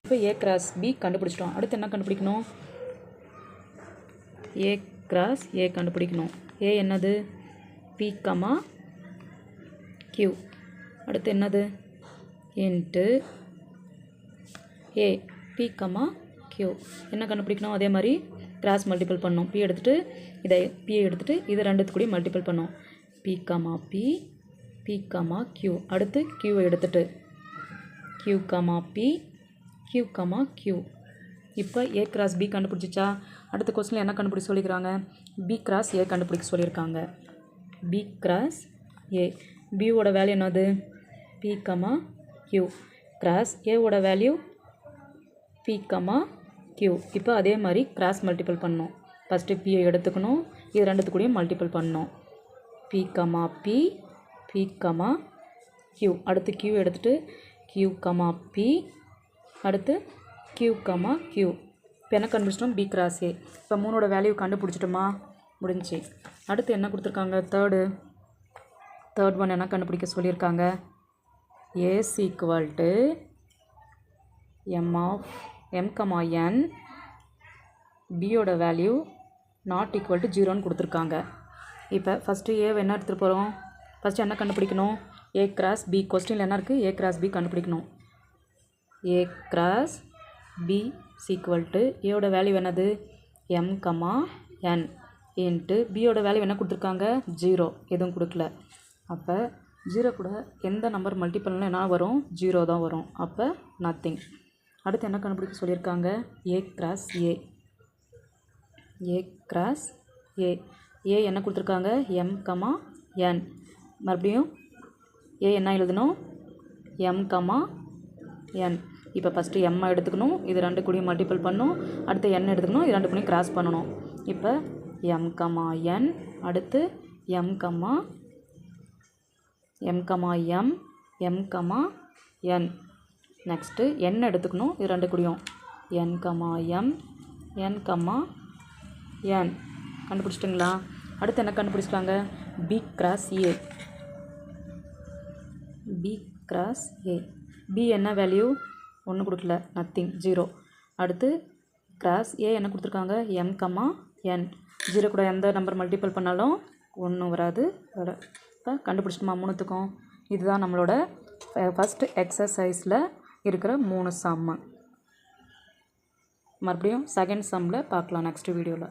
இப்போ A cross B கண்டுபிடிச்சிட்டோம். அடுத்து என்ன கண்டுபிடிக்கணும்? ஏ கிராஸ் ஏ கண்டுபிடிக்கணும். ஏ என்னது? P comma Q. அடுத்து என்னது? Into A P comma Q. என்ன கண்டுபிடிக்கணும்? அதே மாதிரி கிராஸ் மல்டிபிள் பண்ணோம். பி எடுத்துகிட்டு இதை பியை எடுத்துகிட்டு இது ரெண்டுத்து கூட மல்டிபிள் பண்ணோம். P comma P, P comma Q. அடுத்து கியூவை எடுத்துகிட்டு Q comma P, Q comma Q. இப்போ ஏ கிராஸ் பி கண்டுபிடிச்சிச்சா? அடுத்த கொஸ்டினில் என்ன கண்டுபிடிக்க சொல்லிக்கிறாங்க? பி கிராஸ் ஏ கண்டுபிடிக்க சொல்லியிருக்காங்க. B cross A. பியோட வேல்யூ என்னது? P comma Q. கிராஸ் ஏவோட வேல்யூ பி கமா கியூ. இப்போ அதே மாதிரி கிராஸ் மல்டிபிள் பண்ணணும். ஃபஸ்ட்டு பியை எடுத்துக்கணும், இது ரெண்டுத்து கூடயும் மல்டிபிள் பண்ணணும். P comma P, P comma Q. அடுத்து கியூ எடுத்துகிட்டு கியூ கமா பி, அடுத்து கியூ கமா கியூ. இப்போ என்ன கண்டுபிடிச்சிட்டோம்? B cross A. இப்போ 3ஓட வேல்யூ கண்டுபிடிச்சிட்டோமா? முடிஞ்சு. அடுத்து என்ன கொடுத்துருக்காங்க? தேர்ட் ஒன் என்ன கண்டுபிடிக்க சொல்லியிருக்காங்க? S equal to M comma N, பியோட வேல்யூ நாட் ஈக்குவல் டு 0ன்னு கொடுத்துருக்காங்க. இப்போ ஃபஸ்ட்டு ஏவை என்ன எடுத்துகிட்டு போகிறோம்? ஃபஸ்ட்டு என்ன கண்டுபிடிக்கணும்? A cross B. கொஸ்டினில் என்ன இருக்குது? ஏ கிராஸ் பி கண்டுபிடிக்கணும். A cross B equal to ஏவோட வேல்யூ என்னது? எம் கமா என் இன்ட்டு பியோட வேல்யூ என்ன கொடுத்துருக்காங்க? 0. எதுவும் கொடுக்கல. அப்போ 0 கூட எந்த நம்பர் மல்டிபிள்னா என்ன வரும்? 0 தான் வரும். அப்போ நத்திங். அடுத்து என்ன கண்டுபிடிக்க சொல்லியிருக்காங்க? A cross A. A cross ஏ. ஏ என்ன கொடுத்துருக்காங்க? எம் கமா என். மறுபடியும் ஏ என்ன எழுதணும்? எம் கமா என். இப்போ ஃபஸ்ட்டு எம்மை எடுத்துக்கணும், இது ரெண்டு கூடயும் மல்டிபிள் பண்ணணும். அடுத்து என் எடுத்துக்கணும், இது ரெண்டு கூடயும் கிராஸ் பண்ணணும். இப்போ எம் கமா என், அடுத்து M comma M, M comma N. Next N எடுத்துக்கணும், இது ரெண்டு கூடயும் N comma M, N comma N. கண்டுபிடிச்சிட்டிங்களா? அடுத்து என்ன கண்டுபிடிச்சிட்டாங்க? B cross A. B cross A. B என்ன வேல்யூ? ஒன்று கொடுக்கல, நத்திங், 0. அடுத்து கிராஸ் ஏ என்ன கொடுத்துருக்காங்க? எம் கமா என். 0 கூட எந்த நம்பர் மல்டிபிள் பண்ணாலும் ஒன்றும் வராது. இப்போ கண்டுபிடிச்சிட்டோமா 3த்துக்கும்? இதுதான் நம்மளோட ஃபஸ்ட்டு எக்ஸசைஸில் இருக்கிற 3 சம்மு. மறுபடியும் செகண்ட் சம்மில் பார்க்கலாம் நெக்ஸ்ட் வீடியோவில்.